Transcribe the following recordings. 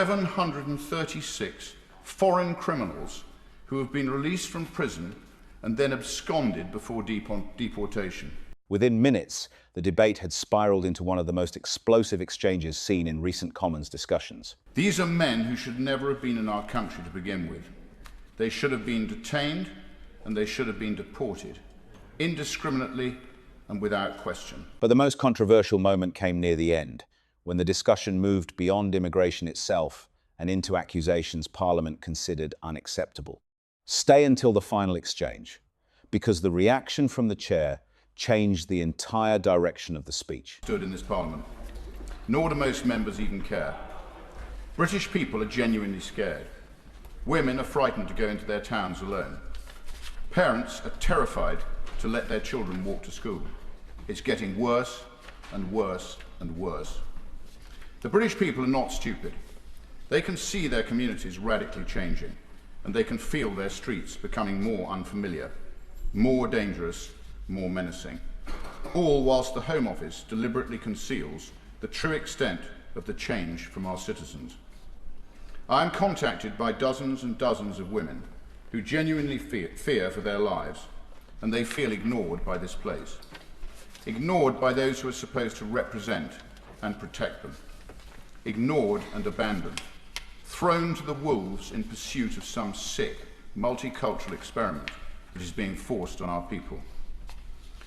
736 foreign criminals who have been released from prison and then absconded before deportation. Within minutes, the debate had spiraled into one of the most explosive exchanges seen in recent Commons discussions. These are men who should never have been in our country to begin with. They should have been detained and they should have been deported, indiscriminately and without question. But the most controversial moment came near the end, when the discussion moved beyond immigration itself and into accusations Parliament considered unacceptable. Stay until the final exchange, because the reaction from the chair changed the entire direction of the speech. Stood in this Parliament, nor do most members even care. British people are genuinely scared. Women are frightened to go into their towns alone. Parents are terrified to let their children walk to school. It's getting worse and worse and worse. The British people are not stupid. They can see their communities radically changing, and they can feel their streets becoming more unfamiliar, more dangerous, more menacing, all whilst the Home Office deliberately conceals the true extent of the change from our citizens. I am contacted by dozens and dozens of women who genuinely fear for their lives, and they feel ignored by this place, ignored by those who are supposed to represent and protect them, ignored and abandoned, thrown to the wolves in pursuit of some sick, multicultural experiment that is being forced on our people.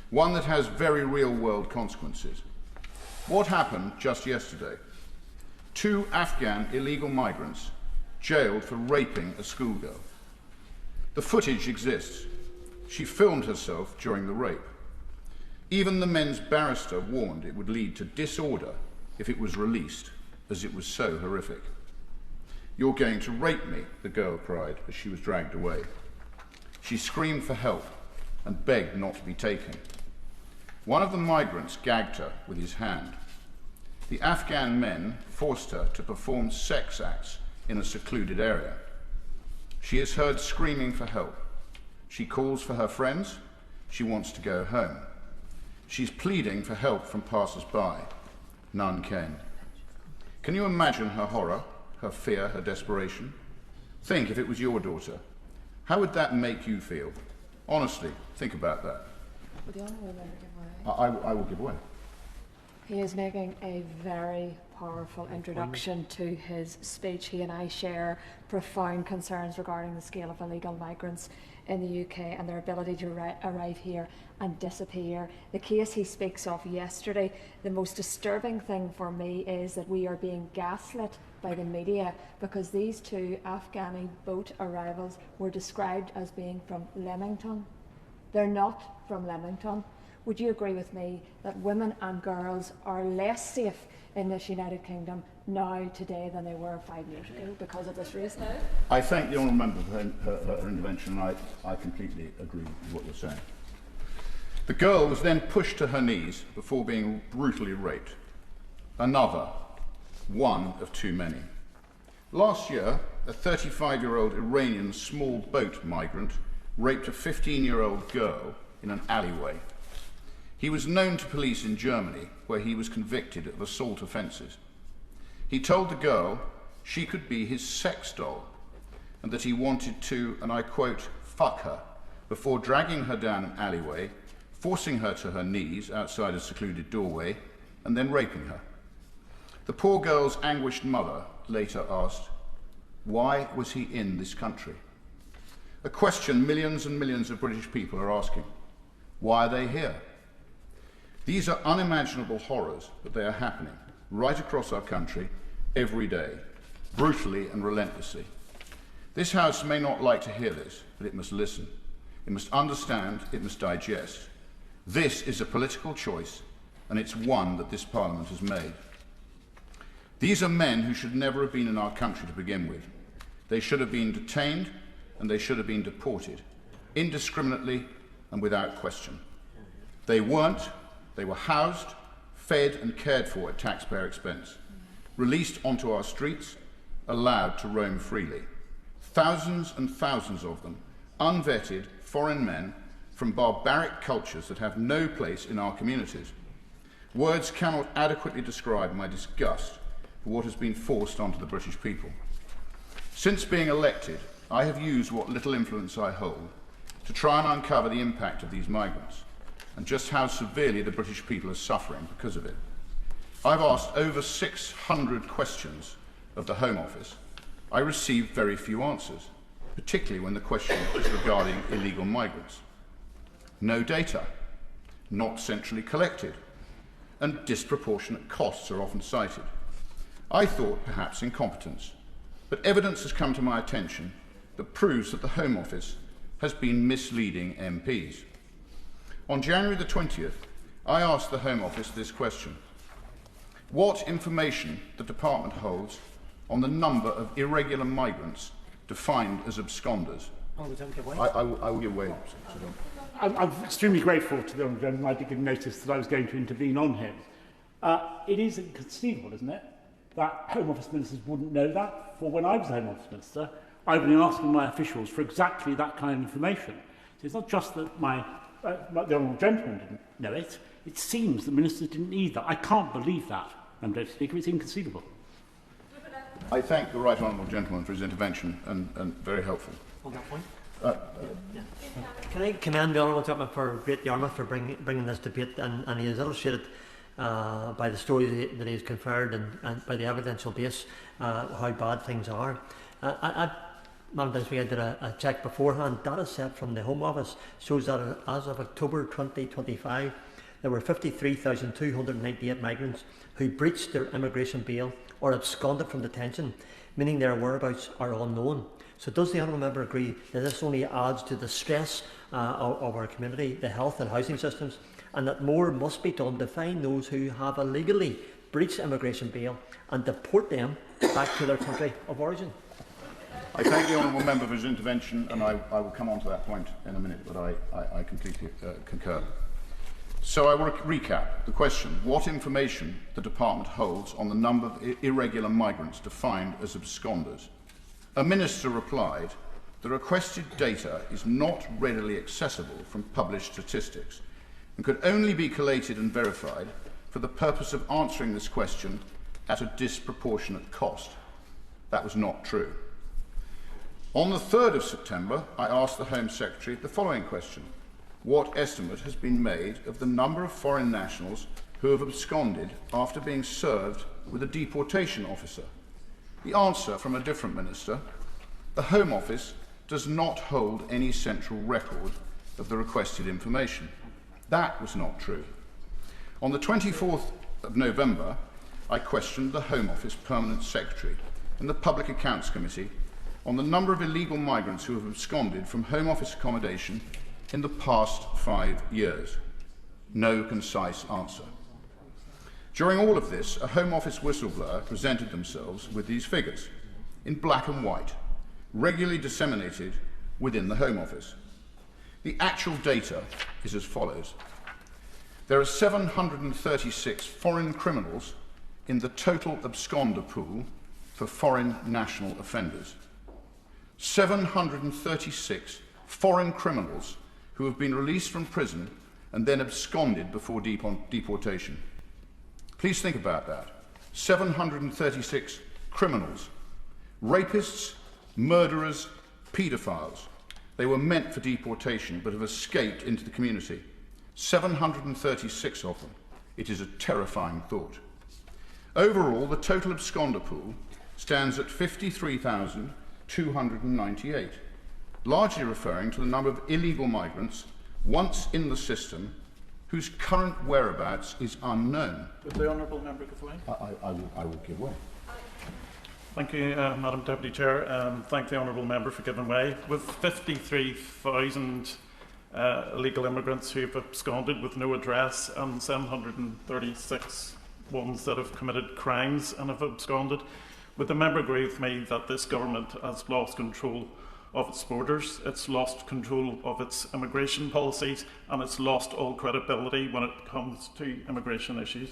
One that has very real-world consequences. What happened just yesterday? 2 Afghan illegal migrants jailed for raping a schoolgirl. The footage exists. She filmed herself during the rape. Even the men's barrister warned it would lead to disorder if it was released, as it was so horrific. "You're going to rape me," the girl cried as she was dragged away. She screamed for help and begged not to be taken. One of the migrants gagged her with his hand. The Afghan men forced her to perform sex acts in a secluded area. She is heard screaming for help. She calls for her friends. She wants to go home. She's pleading for help from passers-by. None came. Can you imagine her horror, her fear, her desperation? Think if it was your daughter. How would that make you feel? Honestly, think about that. Would the Honourable Member give way? I will give way. He is making a very powerful introduction to his speech. He and I share profound concerns regarding the scale of illegal migrants in the UK and their ability to arrive here and disappear. The case he speaks of yesterday, the most disturbing thing for me is that we are being gaslit by the media because these 2 Afghani boat arrivals were described as being from Leamington. They're not from Leamington. Would you agree with me that women and girls are less safe in this United Kingdom now, today, than they were 5 years ago because of this reason? I thank the Honourable Member for her intervention, and I completely agree with what you're saying. The girl was then pushed to her knees before being brutally raped. Another, one of too many. Last year, a 35-year-old Iranian small boat migrant raped a 15-year-old girl in an alleyway. He was known to police in Germany, where he was convicted of assault offences. He told the girl she could be his sex doll and that he wanted to, and I quote, fuck her, before dragging her down an alleyway, forcing her to her knees outside a secluded doorway, and then raping her. The poor girl's anguished mother later asked, why was he in this country? A question millions and millions of British people are asking. Why are they here? These are unimaginable horrors, but they are happening right across our country every day, brutally and relentlessly. This House may not like to hear this, but it must listen. It must understand, it must digest. This is a political choice, and it's one that this Parliament has made. These are men who should never have been in our country to begin with. They should have been detained, and they should have been deported, indiscriminately and without question. They weren't. They were housed, fed and cared for at taxpayer expense, released onto our streets, allowed to roam freely. Thousands and thousands of them, unvetted foreign men from barbaric cultures that have no place in our communities. Words cannot adequately describe my disgust for what has been forced onto the British people. Since being elected, I have used what little influence I hold to try and uncover the impact of these migrants and just how severely the British people are suffering because of it. I've asked over 600 questions of the Home Office. I received very few answers, particularly when the question is regarding illegal migrants. No data, not centrally collected, and disproportionate costs are often cited. I thought perhaps incompetence, but evidence has come to my attention that proves that the Home Office has been misleading MPs. On January the 20th, I asked the Home Office this question: what information the department holds on the number of irregular migrants defined as absconders? I will give way. I'm extremely grateful to the Honourable Gentleman. I did give notice that I was going to intervene on him. It is inconceivable, isn't it, that Home Office ministers wouldn't know that? For when I was Home Office Minister, I've been asking my officials for exactly that kind of information. So it's not just that the Honourable Gentleman didn't know it, it seems the ministers didn't either. I can't believe that, Madam Speaker. It's inconceivable. I thank the Right Honourable Gentleman for his intervention and very helpful. On that point? Can I commend the Honourable Gentleman for Great Yarmouth for bringing this debate, and he has illustrated by the story that he has conferred and by the evidential base how bad things are. Madam Speaker, I did a check beforehand. Data set from the Home Office shows that as of October 2025, there were 53,298 migrants who breached their immigration bail or absconded from detention, meaning their whereabouts are unknown. So does the Honourable Member agree that this only adds to the stress of our community, the health and housing systems, and that more must be done to find those who have illegally breached immigration bail and deport them back to their country of origin? I thank the Honourable Member for his intervention, and I will come on to that point in a minute, but I completely concur. So I will recap the question: what information the Department holds on the number of irregular migrants defined as absconders. A minister replied, the requested data is not readily accessible from published statistics and could only be collated and verified for the purpose of answering this question at a disproportionate cost. That was not true. On the 3rd of September, I asked the Home Secretary the following question: what estimate has been made of the number of foreign nationals who have absconded after being served with a deportation officer? The answer from a different minister: the Home Office does not hold any central record of the requested information. That was not true. On the 24th of November, I questioned the Home Office Permanent Secretary and the Public Accounts Committee on the number of illegal migrants who have absconded from Home Office accommodation in the past 5 years. No concise answer. During all of this, a Home Office whistleblower presented themselves with these figures, in black and white, regularly disseminated within the Home Office. The actual data is as follows. There are 736 foreign criminals in the total absconder pool for foreign national offenders. 736 foreign criminals who have been released from prison and then absconded before deportation. Please think about that. 736 criminals, rapists, murderers, paedophiles. They were meant for deportation but have escaped into the community. 736 of them. It is a terrifying thought. Overall, the total absconder pool stands at 53,298, largely referring to the number of illegal migrants once in the system whose current whereabouts is unknown. Would the Honourable Member give way? I will give way. Thank you, Madam Deputy Chair. Thank the Honourable Member for giving way. With 53,000 illegal immigrants who have absconded with no address and 736 ones that have committed crimes and have absconded, would the Member agree with me that this government has lost control of its borders, it's lost control of its immigration policies, and it's lost all credibility when it comes to immigration issues?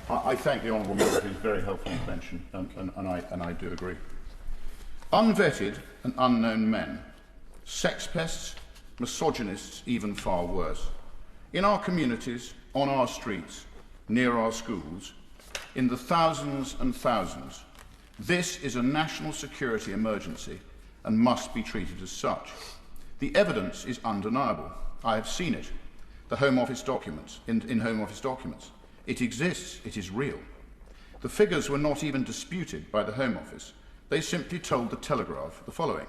I thank the Honourable Member for his very helpful intervention, and I do agree. Unvetted and unknown men, sex pests, misogynists, even far worse. In our communities, on our streets, near our schools, in the thousands and thousands. This is a national security emergency and must be treated as such. The evidence is undeniable. I have seen it. The Home Office documents, in Home Office documents. It exists. It is real. The figures were not even disputed by the Home Office. They simply told the Telegraph the following.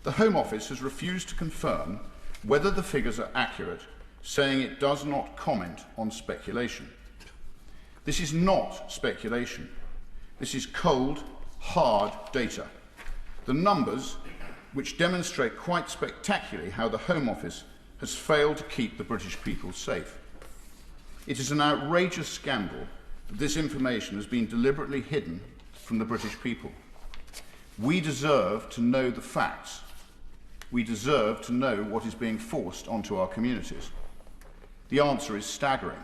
The Home Office has refused to confirm whether the figures are accurate, saying it does not comment on speculation. This is not speculation. This is cold, hard data. The numbers, which demonstrate quite spectacularly how the Home Office has failed to keep the British people safe. It is an outrageous scandal that this information has been deliberately hidden from the British people. We deserve to know the facts. We deserve to know what is being forced onto our communities. The answer is staggering.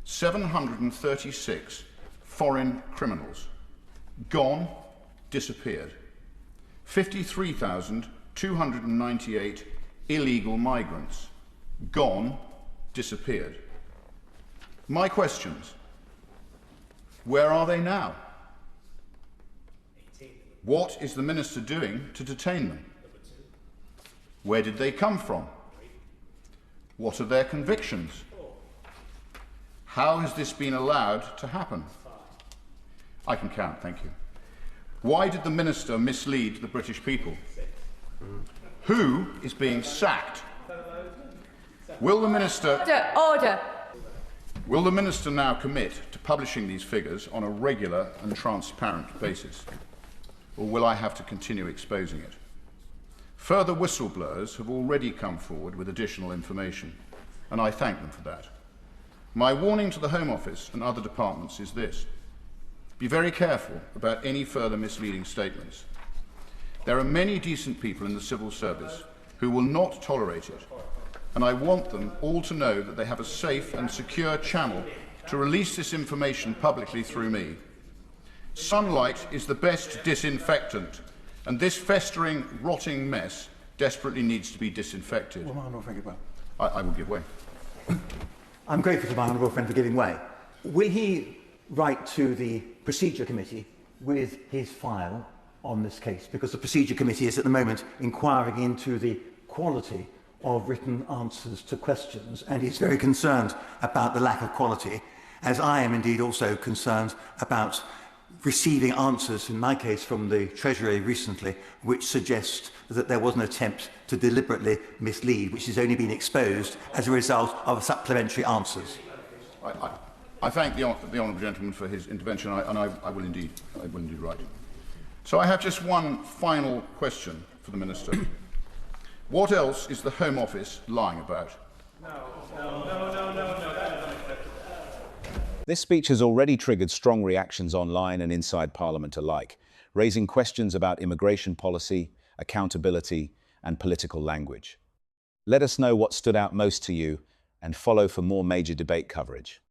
736 foreign criminals, gone, disappeared. 53,298 illegal migrants, gone, disappeared. My questions: where are they now? What is the Minister doing to detain them? Where did they come from? What are their convictions? How has this been allowed to happen? I can count, thank you. Why did the Minister mislead the British people? Who is being sacked? Will the Minister... Order. Will the Minister now commit to publishing these figures on a regular and transparent basis? Or will I have to continue exposing it? Further whistleblowers have already come forward with additional information, and I thank them for that. My warning to the Home Office and other departments is this. Be very careful about any further misleading statements. There are many decent people in the civil service who will not tolerate it, and I want them all to know that they have a safe and secure channel to release this information publicly through me. Sunlight is the best disinfectant, and this festering, rotting mess desperately needs to be disinfected. I will give way. I'm grateful to my honourable friend for giving way. Will he write to the Procedure Committee with his file on this case? Because the Procedure Committee is at the moment inquiring into the quality of written answers to questions, and he's very concerned about the lack of quality, as I am indeed also concerned about receiving answers, in my case from the Treasury recently, which suggest that there was an attempt to deliberately mislead, which has only been exposed as a result of supplementary answers. I thank the honourable gentleman for his intervention, and I will indeed write. So I have just one final question for the Minister. What else is the Home Office lying about? No. This speech has already triggered strong reactions online and inside Parliament alike, raising questions about immigration policy, accountability, and political language. Let us know what stood out most to you and follow for more major debate coverage.